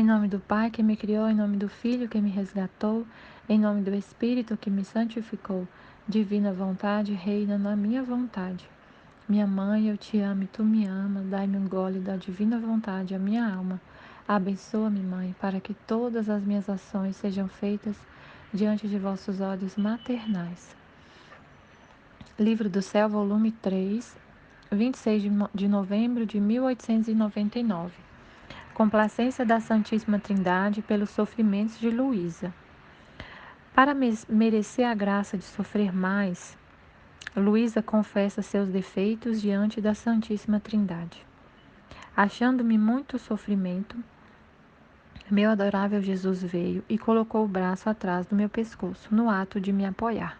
Em nome do Pai que me criou, em nome do Filho que me resgatou, em nome do Espírito que me santificou. Divina vontade, reina na minha vontade. Minha mãe, eu te amo e tu me amas. Dai-me um gole da divina vontade à minha alma. Abençoa-me, Mãe, para que todas as minhas ações sejam feitas diante de vossos olhos maternais. Livro do Céu, volume 3, 26 de novembro de 1899. Complacência da Santíssima Trindade pelos sofrimentos de Luísa. Para merecer a graça de sofrer mais, Luísa confessa seus defeitos diante da Santíssima Trindade. Achando-me muito sofrimento, meu adorável Jesus veio e colocou o braço atrás do meu pescoço, no ato de me apoiar.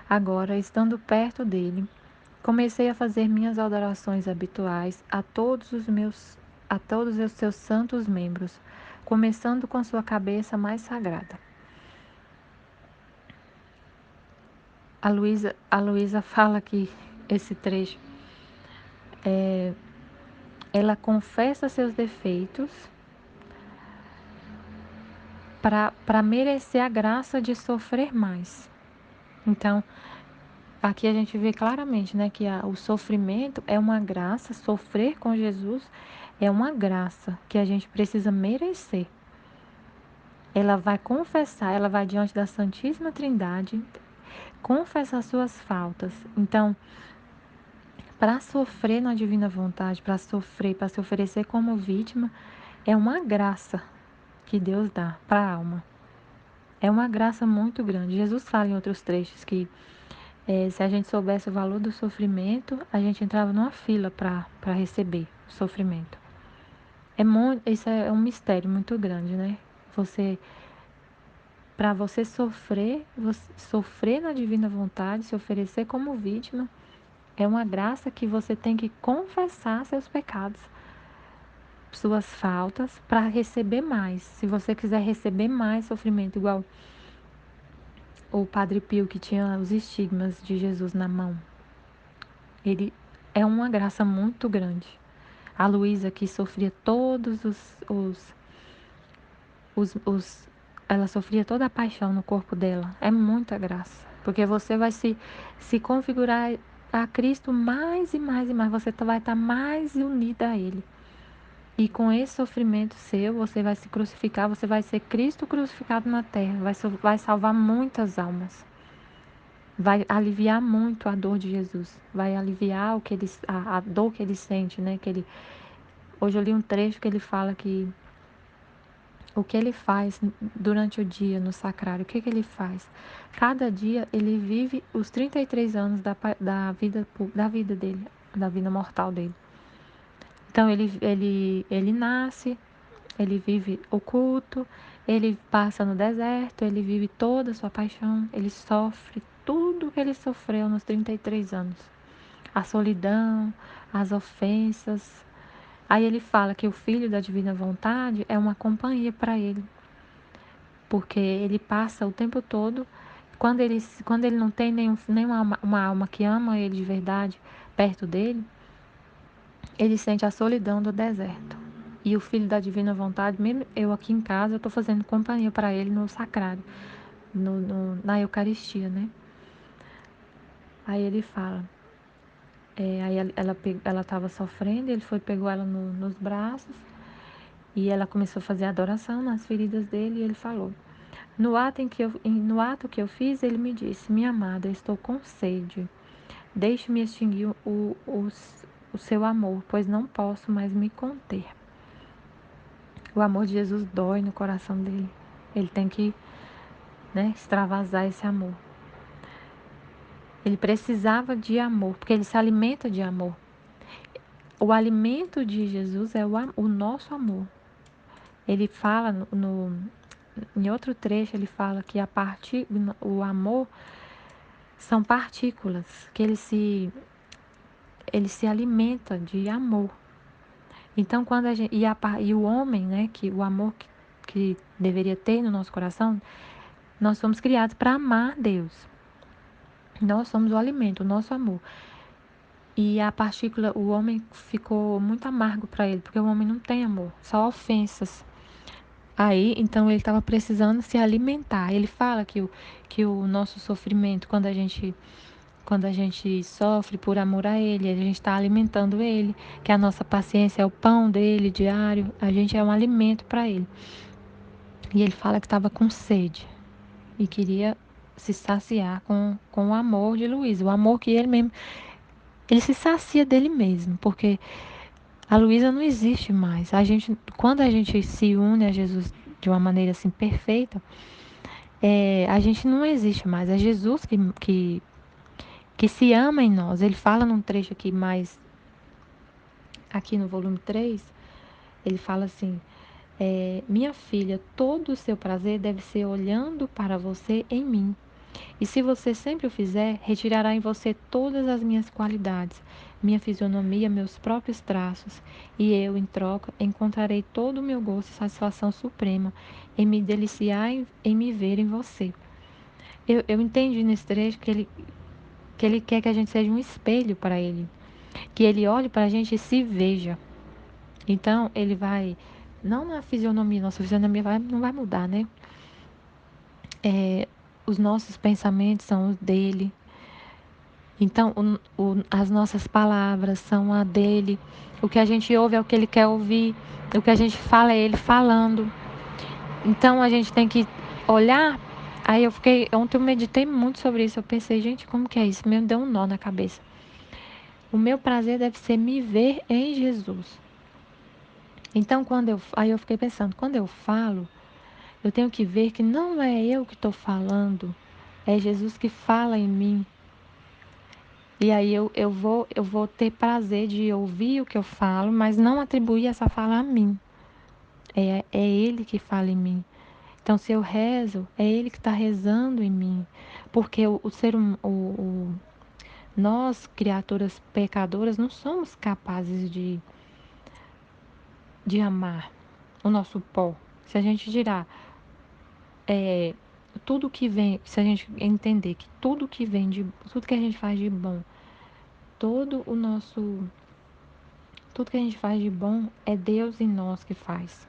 Agora, estando perto dele, comecei a fazer minhas adorações habituais a todos os seus santos membros, começando com sua cabeça mais sagrada. A Luísa fala que esse trecho, ela confessa seus defeitos para merecer a graça de sofrer mais. Então, aqui a gente vê claramente, né, que o sofrimento é uma graça, sofrer com Jesus é uma graça que a gente precisa merecer. Ela vai confessar, ela vai diante da Santíssima Trindade, confessar suas faltas. Então, para sofrer na divina vontade, para sofrer, para se oferecer como vítima, é uma graça que Deus dá para a alma. É uma graça muito grande. Jesus fala em outros trechos que se a gente soubesse o valor do sofrimento, a gente entrava numa fila para receber o sofrimento. Isso é um mistério muito grande, né? Para você sofrer na divina vontade, se oferecer como vítima, é uma graça que você tem que confessar seus pecados, suas faltas, para receber mais. Se você quiser receber mais sofrimento, igual o Padre Pio, que tinha os estigmas de Jesus na mão, ele é uma graça muito grande. A Luísa, que sofria todos ela sofria toda a paixão no corpo dela. É muita graça. Porque você vai se configurar a Cristo mais e mais e mais. Você vai estar mais unida a Ele. E com esse sofrimento seu, você vai se crucificar, você vai ser Cristo crucificado na terra. Vai salvar muitas almas. Vai aliviar muito a dor de Jesus. Vai aliviar a dor que ele sente, né? Hoje eu li um trecho que ele fala que o que ele faz durante o dia no sacrário, o que ele faz? Cada dia ele vive os 33 anos da vida dele, da vida mortal dele. Então ele nasce, ele vive o culto, ele passa no deserto, ele vive toda a sua paixão, ele sofre tudo que ele sofreu nos 33 anos. A solidão, as ofensas. Aí ele fala que o Filho da Divina Vontade é uma companhia para ele, porque ele passa o tempo todo, quando ele não tem nenhuma uma alma que ama ele de verdade perto dele, ele sente a solidão do deserto. E o Filho da Divina Vontade, mesmo eu aqui em casa, eu estou fazendo companhia para ele no sacrário, na Eucaristia, né? Aí ele fala, aí ela estava sofrendo, ele pegou ela nos braços, e ela começou a fazer adoração nas feridas dele, e ele falou: no ato que eu fiz, ele me disse: minha amada, estou com sede. Deixe-me extinguir o seu amor, pois não posso mais me conter. O amor de Jesus dói no coração dele. Ele tem que, né, extravasar esse amor. Ele precisava de amor, porque ele se alimenta de amor. O alimento de Jesus é o nosso amor. Ele fala em outro trecho, ele fala que o amor são partículas, que ele se alimenta de amor. Então, quando a gente, e o homem, né, que o amor que deveria ter no nosso coração, nós somos criados para amar Deus. Nós somos o alimento, o nosso amor. E a partícula, o homem ficou muito amargo para ele, porque o homem não tem amor, só ofensas. Aí, então, ele estava precisando se alimentar. Ele fala que o nosso sofrimento, quando a gente sofre por amor a Ele, a gente está alimentando Ele, que a nossa paciência é o pão dele diário, a gente é um alimento para Ele. E ele fala que estava com sede e queria se saciar com o amor de Luísa, o amor que ele mesmo, ele se sacia dele mesmo, porque a Luísa não existe mais. Quando a gente se une a Jesus de uma maneira assim perfeita, a gente não existe mais. É Jesus que se ama em nós. Ele fala num trecho aqui mais, aqui no volume 3, ele fala assim: minha filha, todo o seu prazer deve ser olhando para você em mim. E se você sempre o fizer, retirará em você todas as minhas qualidades, minha fisionomia, meus próprios traços, e eu, em troca, encontrarei todo o meu gosto e satisfação suprema em me deliciar em me ver em você. Eu entendi nesse trecho que ele quer que a gente seja um espelho para ele, que ele olhe para a gente e se veja. Então, ele vai, não na fisionomia, nossa fisionomia não vai mudar, né? Os nossos pensamentos são os dele. Então, as nossas palavras são a dele. O que a gente ouve é o que ele quer ouvir. O que a gente fala é ele falando. Então, a gente tem que olhar. Aí ontem eu meditei muito sobre isso. Eu pensei, gente, como que é isso? Me deu um nó na cabeça. O meu prazer deve ser me ver em Jesus. Então, aí eu fiquei pensando, quando eu falo, eu tenho que ver que não é eu que estou falando, é Jesus que fala em mim. E aí eu vou ter prazer de ouvir o que eu falo, mas não atribuir essa fala a mim. É Ele que fala em mim. Então, se eu rezo, é Ele que está rezando em mim. Porque nós, criaturas pecadoras, não somos capazes de amar o nosso pó. Se a gente girar tudo que vem, se a gente entender que tudo que a gente faz de bom, todo o nosso tudo que a gente faz de bom é Deus em nós que faz.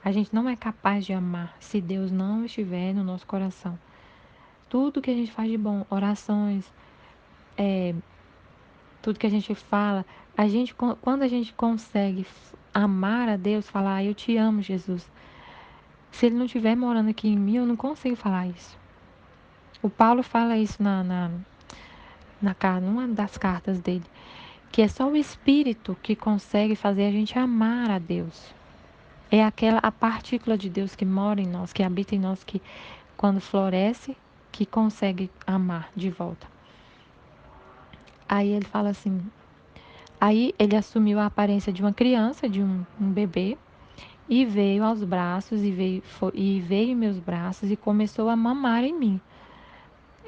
A gente não é capaz de amar se Deus não estiver no nosso coração. Tudo que a gente faz de bom, orações, tudo que a gente fala, quando a gente consegue amar a Deus, falar, eu te amo, Jesus. Se Ele não estiver morando aqui em mim, eu não consigo falar isso. O Paulo fala isso numa das cartas dele, que é só o Espírito que consegue fazer a gente amar a Deus. É a partícula de Deus que mora em nós, que habita em nós, que quando floresce, que consegue amar de volta. Aí ele fala assim, aí ele assumiu a aparência de uma criança, de um bebê, e veio aos braços, e veio em meus braços e começou a mamar em mim.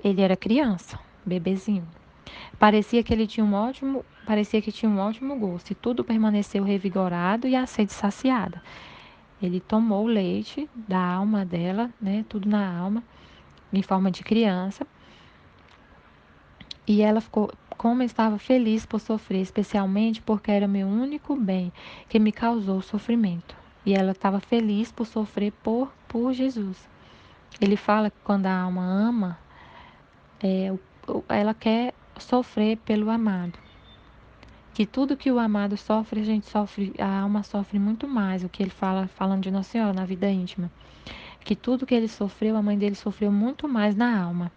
Ele era criança, bebezinho. Parecia que tinha um ótimo gosto, e tudo permaneceu revigorado e a sede saciada. Ele tomou o leite da alma dela, né, tudo na alma, em forma de criança, e ela ficou, como estava feliz por sofrer, especialmente porque era meu único bem que me causou sofrimento. E ela estava feliz por sofrer por Jesus. Ele fala que quando a alma ama, ela quer sofrer pelo amado. Que tudo que o amado sofre, a gente sofre, a alma sofre muito mais. O que ele fala, falando de Nossa Senhora na vida íntima. Que tudo que ele sofreu, a mãe dele sofreu muito mais na alma.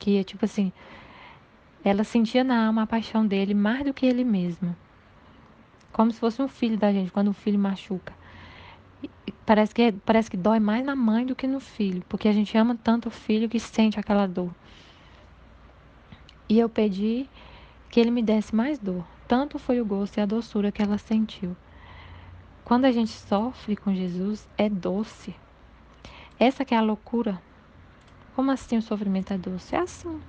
Que é tipo assim, ela sentia na alma a paixão dele mais do que ele mesmo. Como se fosse um filho da gente, quando um filho machuca. Parece que dói mais na mãe do que no filho, porque a gente ama tanto o filho que sente aquela dor. E eu pedi que ele me desse mais dor. Tanto foi o gosto e a doçura que ela sentiu. Quando a gente sofre com Jesus, é doce. Essa que é a loucura. Como assim o sofrimento é doce? É assim.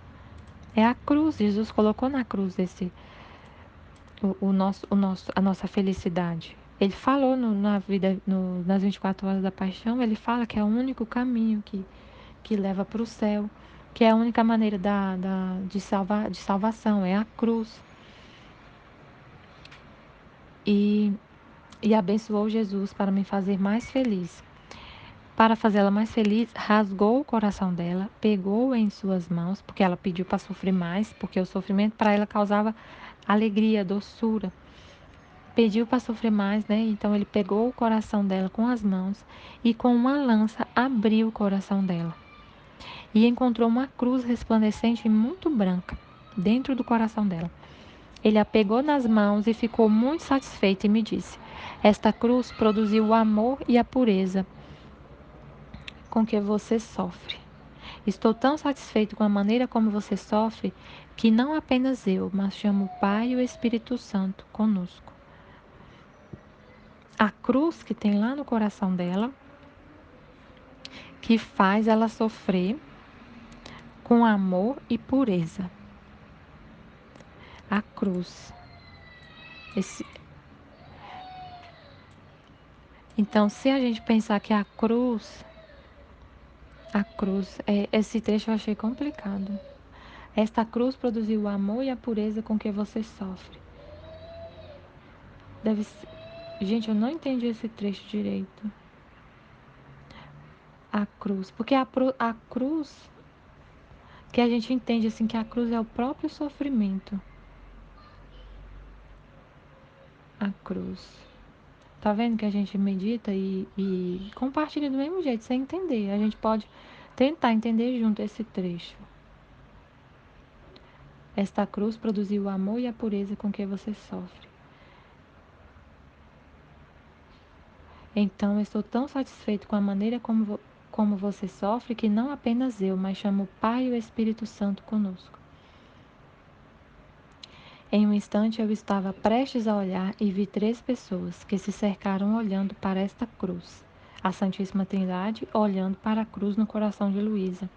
É a cruz. Jesus colocou na cruz a nossa felicidade. Ele falou na vida, nas 24 horas da paixão, ele fala que é o único caminho que leva para o céu, que é a única maneira de salvação, é a cruz. E, e abençoou Jesus para me fazer mais feliz. Para fazê-la mais feliz, rasgou o coração dela, pegou-a em suas mãos, porque ela pediu para sofrer mais, porque o sofrimento para ela causava alegria, doçura. Pediu para sofrer mais, né? Então ele pegou o coração dela com as mãos e com uma lança abriu o coração dela. E encontrou uma cruz resplandecente e muito branca dentro do coração dela. Ele a pegou nas mãos e ficou muito satisfeito e me disse: Esta cruz produziu o amor e a pureza com que você sofre. Estou tão satisfeito com a maneira como você sofre que não apenas eu, mas chamo o Pai e o Espírito Santo conosco. A cruz que tem lá no coração dela, que faz ela sofrer com amor e pureza. A cruz. Esse... Então, se a gente pensar que a cruz, esse trecho eu achei complicado. Esta cruz produziu o amor e a pureza com que você sofre. Deve ser... Gente, eu não entendi esse trecho direito. A cruz, porque a cruz, que a gente entende assim que a cruz é o próprio sofrimento. A cruz. Tá vendo que a gente medita e compartilha do mesmo jeito, sem entender. A gente pode tentar entender junto esse trecho. Esta cruz produziu o amor e a pureza com que você sofre. Então, eu estou tão satisfeito com a maneira como você sofre que não apenas eu, mas chamo o Pai e o Espírito Santo conosco. Em um instante eu estava prestes a olhar e vi 3 pessoas que se cercaram olhando para esta cruz. A Santíssima Trindade olhando para a cruz no coração de Luísa.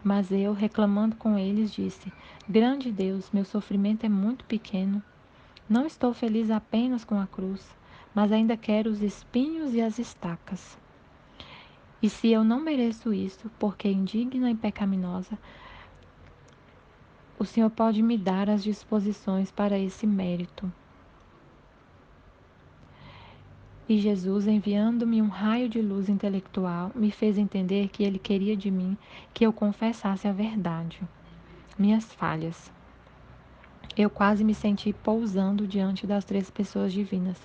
Mas eu, reclamando com eles, disse: Grande Deus, meu sofrimento é muito pequeno. Não estou feliz apenas com a cruz, mas ainda quero os espinhos e as estacas. E se eu não mereço isso, porque indigna e pecaminosa, o Senhor pode me dar as disposições para esse mérito. E Jesus, enviando-me um raio de luz intelectual, me fez entender que ele queria de mim que eu confessasse a verdade, minhas falhas. Eu quase me senti pousando diante das 3 pessoas divinas,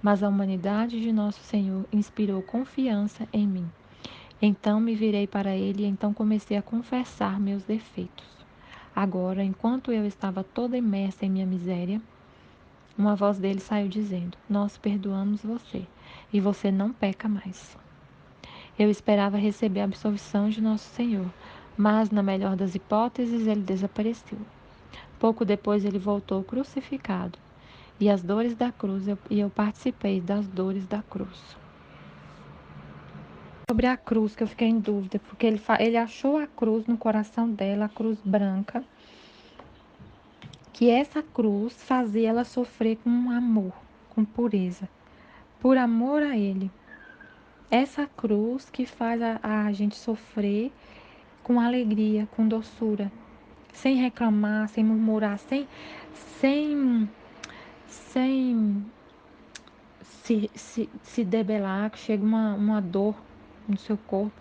mas a humanidade de nosso Senhor inspirou confiança em mim. Então me virei para ele e então comecei a confessar meus defeitos. Agora, enquanto eu estava toda imersa em minha miséria, uma voz dele saiu dizendo: Nós perdoamos você e você não peca mais. Eu esperava receber a absolvição de nosso Senhor, mas, na melhor das hipóteses, ele desapareceu. Pouco depois ele voltou crucificado, e as dores da cruz, eu participei das dores da cruz. Sobre a cruz, que eu fiquei em dúvida, porque ele achou a cruz no coração dela, a cruz branca, que essa cruz fazia ela sofrer com amor, com pureza, por amor a ele. Essa cruz que faz a gente sofrer com alegria, com doçura, sem reclamar, sem murmurar, sem, sem se debelar, que chega uma dor no seu corpo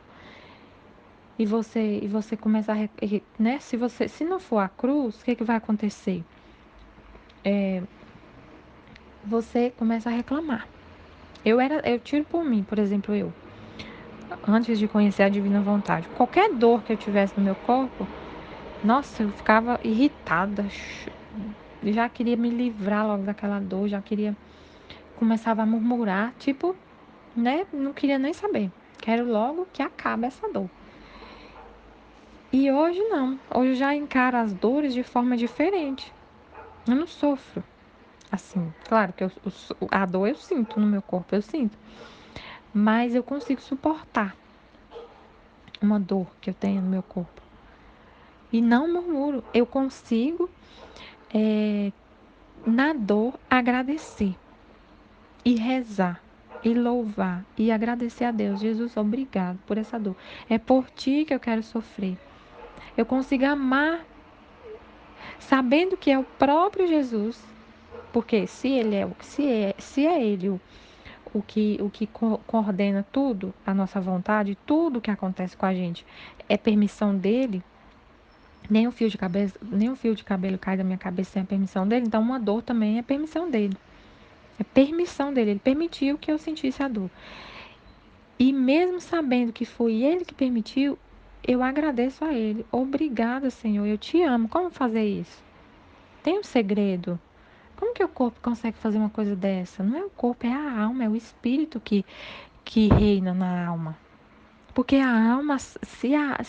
e você começa né? Se não for a cruz, o que vai acontecer? Você começa a reclamar. Eu tiro por mim, por exemplo, antes de conhecer a divina vontade, qualquer dor que eu tivesse no meu corpo, nossa, eu ficava irritada, já queria me livrar logo daquela dor, já queria, começava a murmurar, tipo, né? Não queria nem saber. Quero logo que acabe essa dor. E hoje não. Hoje eu já encaro as dores de forma diferente. Eu não sofro assim. Claro que a dor eu sinto no meu corpo, eu sinto. Mas eu consigo suportar uma dor que eu tenho no meu corpo. E não murmuro. Eu consigo, na dor, agradecer. E rezar. E louvar. E agradecer a Deus. Jesus, obrigado por essa dor. É por ti que eu quero sofrer. Eu consigo amar sabendo que é o próprio Jesus, porque se é ele coordena tudo, a nossa vontade, tudo que acontece com a gente, é permissão dele. Nem um fio de cabelo cai da minha cabeça sem a permissão dele. Então, uma dor também é permissão dele. É permissão dele. Ele permitiu que eu sentisse a dor. E mesmo sabendo que foi ele que permitiu, eu agradeço a ele. Obrigada, Senhor. Eu te amo. Como fazer isso? Tem um segredo. Como que o corpo consegue fazer uma coisa dessa? Não é o corpo, é a alma, é o espírito que reina na alma. Porque a alma, se a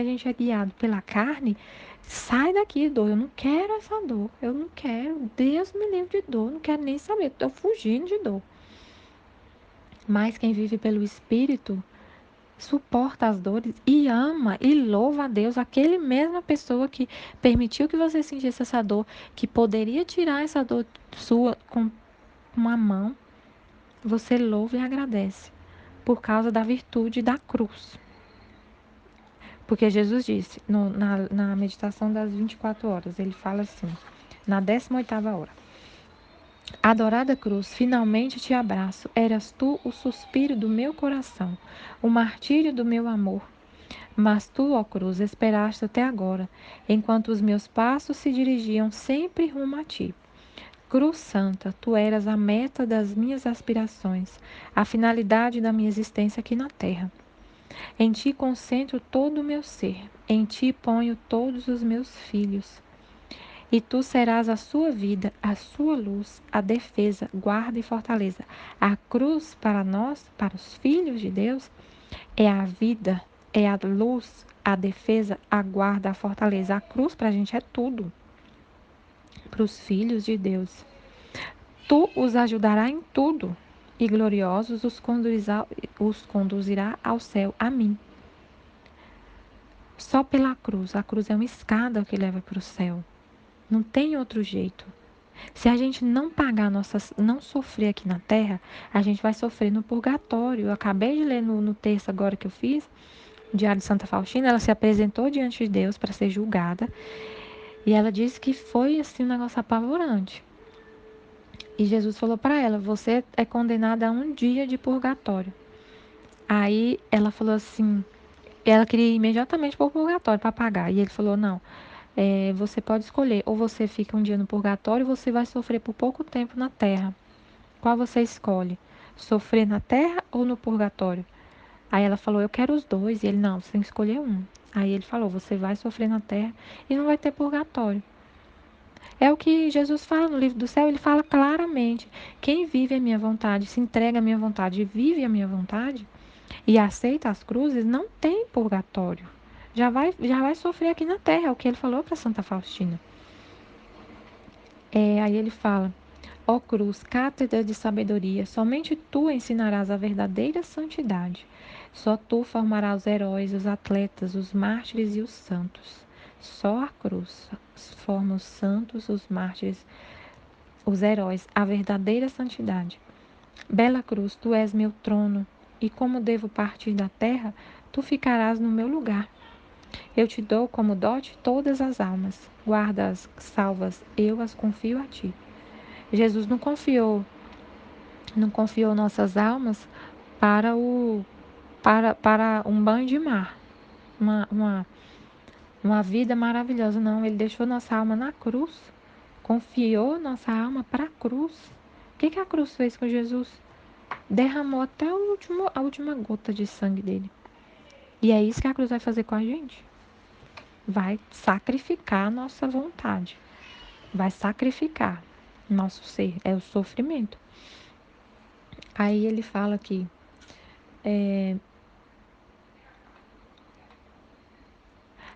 gente é guiado pela carne, sai daqui, dor. Eu não quero essa dor. Eu não quero. Deus me livre de dor. Não quero nem saber. Estou fugindo de dor. Mas quem vive pelo espírito suporta as dores e ama e louva a Deus, aquele mesma pessoa que permitiu que você sentisse essa dor, que poderia tirar essa dor sua com uma mão, você louva e agradece por causa da virtude da cruz. Porque Jesus disse, na meditação das 24 horas, ele fala assim, na 18ª hora: Adorada cruz, finalmente te abraço, eras tu o suspiro do meu coração, o martírio do meu amor. Mas tu, ó cruz, esperaste até agora, enquanto os meus passos se dirigiam sempre rumo a ti. Cruz Santa, tu eras a meta das minhas aspirações, a finalidade da minha existência aqui na terra. Em ti concentro todo o meu ser, em ti ponho todos os meus filhos. E tu serás a sua vida, a sua luz, a defesa, guarda e fortaleza. A cruz para nós, para os filhos de Deus, é a vida, é a luz, a defesa, a guarda, a fortaleza. A cruz para a gente é tudo. Para os filhos de Deus. Tu os ajudará em tudo, e gloriosos os conduzirá ao céu. A mim. Só pela cruz. A cruz é uma escada que leva para o céu. Não tem outro jeito. Se a gente não pagar não sofrer aqui na terra, a gente vai sofrer no purgatório. Eu acabei de ler no texto agora que eu fiz, Diário de Santa Faustina, ela se apresentou diante de Deus para ser julgada. E ela disse que foi assim um negócio apavorante. E Jesus falou para ela: você é condenada a um dia de purgatório. Aí ela falou assim: ela queria ir imediatamente para o purgatório para pagar. E ele falou: não, você pode escolher. Ou você fica um dia no purgatório, ou você vai sofrer por pouco tempo na terra. Qual você escolhe? Sofrer na terra ou no purgatório? Aí ela falou: eu quero os dois. E ele: não, você tem que escolher um. Aí ele falou: você vai sofrer na terra e não vai ter purgatório. É o que Jesus fala no livro do céu, ele fala claramente: quem vive a minha vontade, se entrega à minha vontade e vive a minha vontade e aceita as cruzes, não tem purgatório. Já vai sofrer aqui na terra, é o que ele falou para Santa Faustina. Aí ele fala: ó cruz, cátedra de sabedoria, somente tu ensinarás a verdadeira santidade. Só tu formarás os heróis, os atletas, os mártires e os santos. Só a cruz forma os santos, os mártires, os heróis, a verdadeira santidade. Bela cruz, tu és meu trono, e como devo partir da terra, tu ficarás no meu lugar. Eu te dou como dote todas as almas. Guarda-as, salvas, eu as confio a ti. Jesus não confiou nossas almas para para um banho de mar, uma, uma, uma vida maravilhosa. Não, ele deixou nossa alma na cruz, confiou nossa alma para a cruz. O que a cruz fez com Jesus? Derramou até a última gota de sangue dele. E é isso que a cruz vai fazer com a gente. Vai sacrificar a nossa vontade. Vai sacrificar nosso ser. É o sofrimento. Aí ele fala aqui.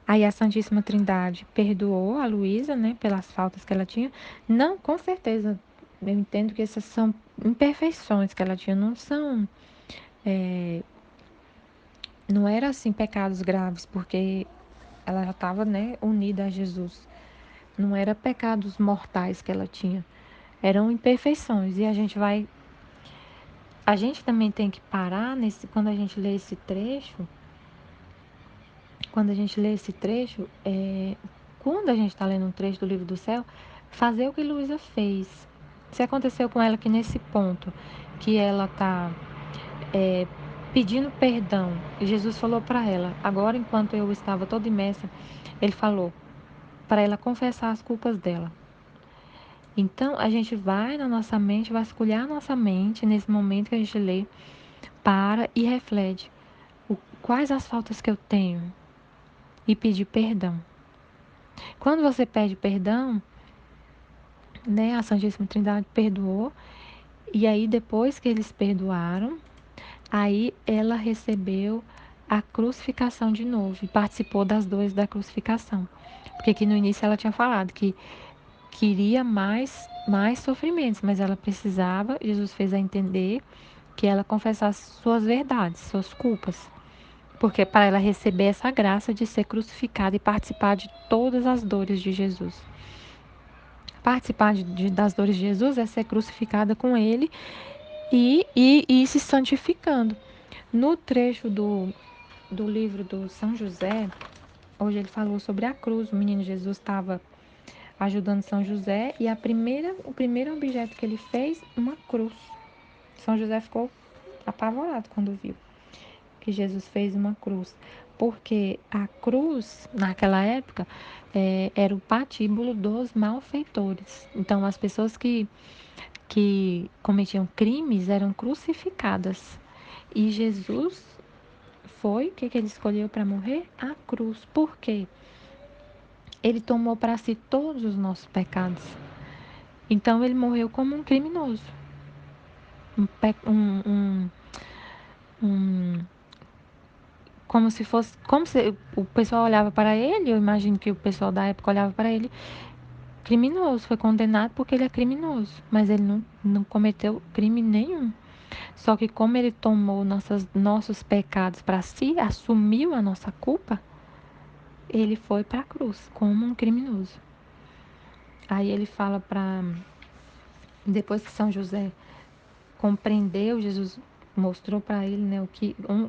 Aí a Santíssima Trindade perdoou a Luísa, né, pelas faltas que ela tinha. Não, com certeza, eu entendo que essas são imperfeições que ela tinha, não são, não era assim pecados graves, porque ela já estava, né, unida a Jesus. Não era pecados mortais que ela tinha, eram imperfeições. E a gente também tem que parar quando a gente lê esse trecho, quando a gente lê esse trecho, quando a gente está lendo um trecho do livro do céu, fazer o que Luísa fez. Se aconteceu com ela que nesse ponto, que ela está pedindo perdão, e Jesus falou para ela, agora enquanto eu estava toda imersa, ele falou para ela confessar as culpas dela. Então a gente vai na nossa mente, vasculhar a nossa mente nesse momento que a gente lê, para e reflete quais as faltas que eu tenho e pedir perdão. Quando você pede perdão, né, a Santíssima Trindade perdoou, e aí depois que eles perdoaram, aí ela recebeu a crucificação de novo e participou das dores da crucificação. Porque aqui no início ela tinha falado que queria mais sofrimentos, mas ela precisava, Jesus fez a entender que ela confessasse suas verdades, suas culpas. Porque para ela receber essa graça de ser crucificada e participar de todas as dores de Jesus. Participar das dores de Jesus é ser crucificada com ele e ir se santificando. No trecho do livro do São José, hoje ele falou sobre a cruz. O menino Jesus estava ajudando São José e o primeiro objeto que ele fez, uma cruz. São José ficou apavorado quando viu que Jesus fez uma cruz. Porque a cruz, naquela época, era o patíbulo dos malfeitores. Então, as pessoas que cometiam crimes eram crucificadas. E Jesus foi, o que ele escolheu para morrer? A cruz. Por quê? Ele tomou para si todos os nossos pecados. Então ele morreu como um criminoso. Um, um, um, como se o pessoal olhava para ele, eu imagino que o pessoal da época olhava para ele, criminoso, foi condenado porque ele é criminoso, mas ele não cometeu crime nenhum. Só que como ele tomou nossos pecados para si, assumiu a nossa culpa, ele foi para a cruz como um criminoso. Aí ele fala para depois que São José compreendeu, Jesus mostrou para ele, né,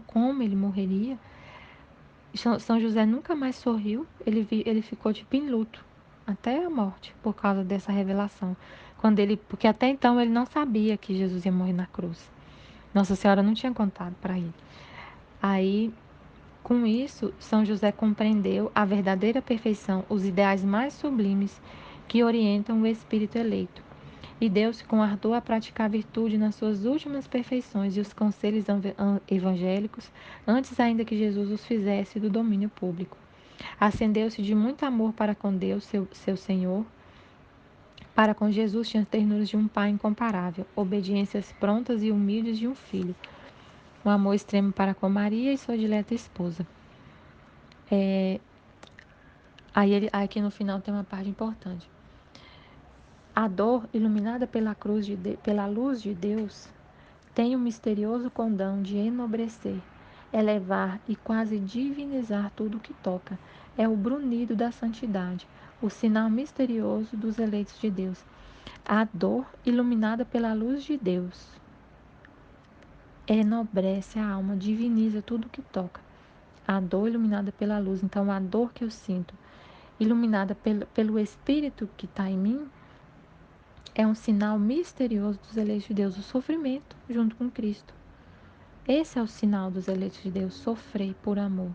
como ele morreria. São José nunca mais sorriu, ele ficou tipo em luto até a morte por causa dessa revelação. Porque até então ele não sabia que Jesus ia morrer na cruz. Nossa Senhora não tinha contado para ele. Aí, com isso, São José compreendeu a verdadeira perfeição, os ideais mais sublimes que orientam o espírito eleito. E deu-se com ardor a praticar a virtude nas suas últimas perfeições e os conselhos evangélicos, antes ainda que Jesus os fizesse do domínio público. Acendeu-se de muito amor para com Deus, seu Senhor. Para com Jesus tinha ternuras de um pai incomparável, obediências prontas e humildes de um filho, um amor extremo para com Maria e sua dileta esposa. Aqui no final tem uma parte importante. A dor, iluminada pela luz de Deus, tem o misterioso condão de enobrecer, elevar e quase divinizar tudo o que toca. É o brunido da santidade, o sinal misterioso dos eleitos de Deus. A dor, iluminada pela luz de Deus, enobrece a alma, diviniza tudo o que toca. A dor iluminada pela luz, então a dor que eu sinto, iluminada pelo Espírito que está em mim, é um sinal misterioso dos eleitos de Deus, o sofrimento junto com Cristo. Esse é o sinal dos eleitos de Deus, sofrer por amor.